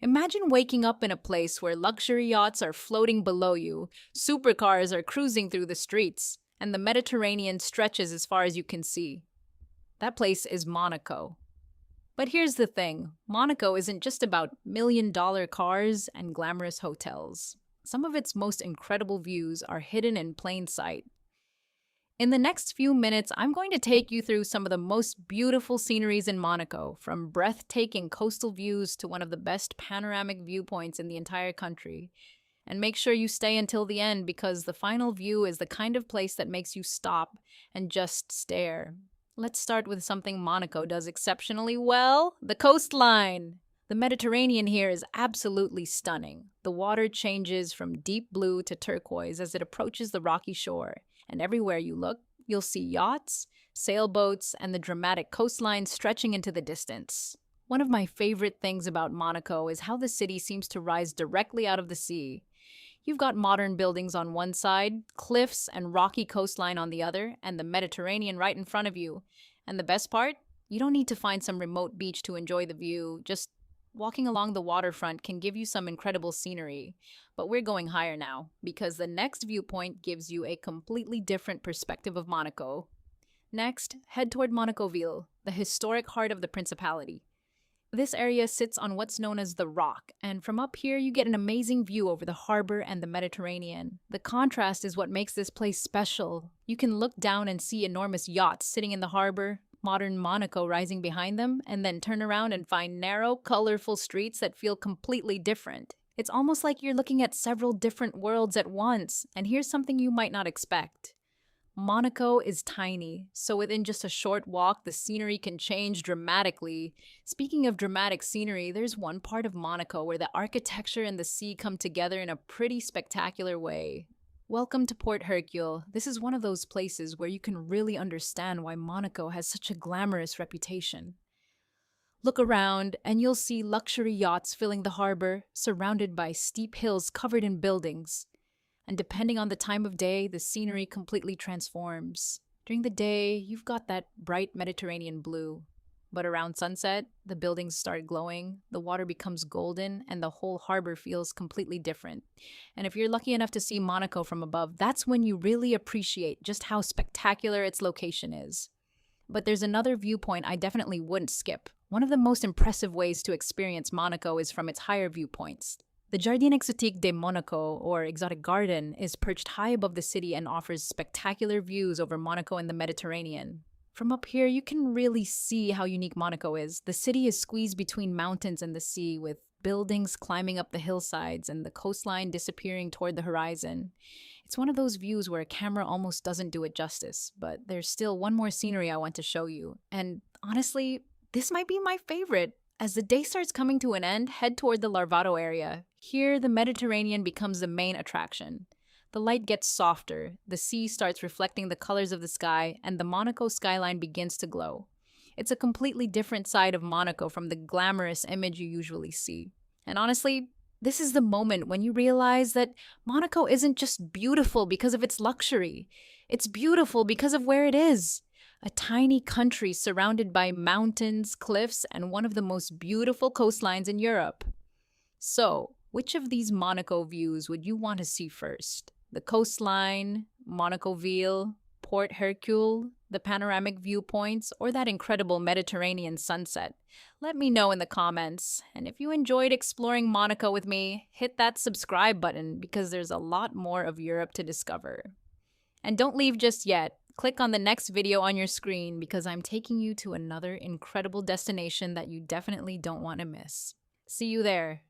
Imagine waking up in a place where luxury yachts are floating below you, supercars are cruising through the streets, and the Mediterranean stretches as far as you can see. That place is Monaco. But here's the thing, Monaco isn't just about million-dollar cars and glamorous hotels. Some of its most incredible views are hidden in plain sight. In the next few minutes, I'm going to take you through some of the most beautiful sceneries in Monaco, from breathtaking coastal views to one of the best panoramic viewpoints in the entire country. And make sure you stay until the end because the final view is the kind of place that makes you stop and just stare. Let's start with something Monaco does exceptionally well, the coastline. The Mediterranean here is absolutely stunning. The water changes from deep blue to turquoise as it approaches the rocky shore. And everywhere you look, you'll see yachts, sailboats, and the dramatic coastline stretching into the distance. One of my favorite things about Monaco is how the city seems to rise directly out of the sea. You've got modern buildings on one side, cliffs and rocky coastline on the other, and the Mediterranean right in front of you. And the best part? You don't need to find some remote beach to enjoy the view. Just walking along the waterfront can give you some incredible scenery. But we're going higher now, because the next viewpoint gives you a completely different perspective of Monaco. Next, head toward Monacoville, the historic heart of the principality. This area sits on what's known as the Rock, and from up here you get an amazing view over the harbor and the Mediterranean. The contrast is what makes this place special. You can look down and see enormous yachts sitting in the harbor, modern Monaco rising behind them, and then turn around and find narrow, colorful streets that feel completely different. It's almost like you're looking at several different worlds at once, and here's something you might not expect. Monaco is tiny, so within just a short walk, the scenery can change dramatically. Speaking of dramatic scenery, there's one part of Monaco where the architecture and the sea come together in a pretty spectacular way. Welcome to Port Hercule. This is one of those places where you can really understand why Monaco has such a glamorous reputation. Look around, and you'll see luxury yachts filling the harbor, surrounded by steep hills covered in buildings. And depending on the time of day, the scenery completely transforms. During the day, you've got that bright Mediterranean blue. But around sunset, the buildings start glowing, the water becomes golden, and the whole harbor feels completely different. And if you're lucky enough to see Monaco from above, that's when you really appreciate just how spectacular its location is. But there's another viewpoint I definitely wouldn't skip. One of the most impressive ways to experience Monaco is from its higher viewpoints. The Jardin Exotique de Monaco, or Exotic Garden, is perched high above the city and offers spectacular views over Monaco and the Mediterranean. From up here, you can really see how unique Monaco is. The city is squeezed between mountains and the sea, with buildings climbing up the hillsides and the coastline disappearing toward the horizon. It's one of those views where a camera almost doesn't do it justice, but there's still one more scenery I want to show you. And honestly, this might be my favorite. As the day starts coming to an end, head toward the Larvado area. Here, the Mediterranean becomes the main attraction. The light gets softer, the sea starts reflecting the colors of the sky, and the Monaco skyline begins to glow. It's a completely different side of Monaco from the glamorous image you usually see. And honestly, this is the moment when you realize that Monaco isn't just beautiful because of its luxury. It's beautiful because of where it is. A tiny country surrounded by mountains, cliffs, and one of the most beautiful coastlines in Europe. So, which of these Monaco views would you want to see first? The coastline, Monacoville, Port Hercule, the panoramic viewpoints, or that incredible Mediterranean sunset? Let me know in the comments. And if you enjoyed exploring Monaco with me, hit that subscribe button because there's a lot more of Europe to discover. And don't leave just yet. Click on the next video on your screen because I'm taking you to another incredible destination that you definitely don't want to miss. See you there.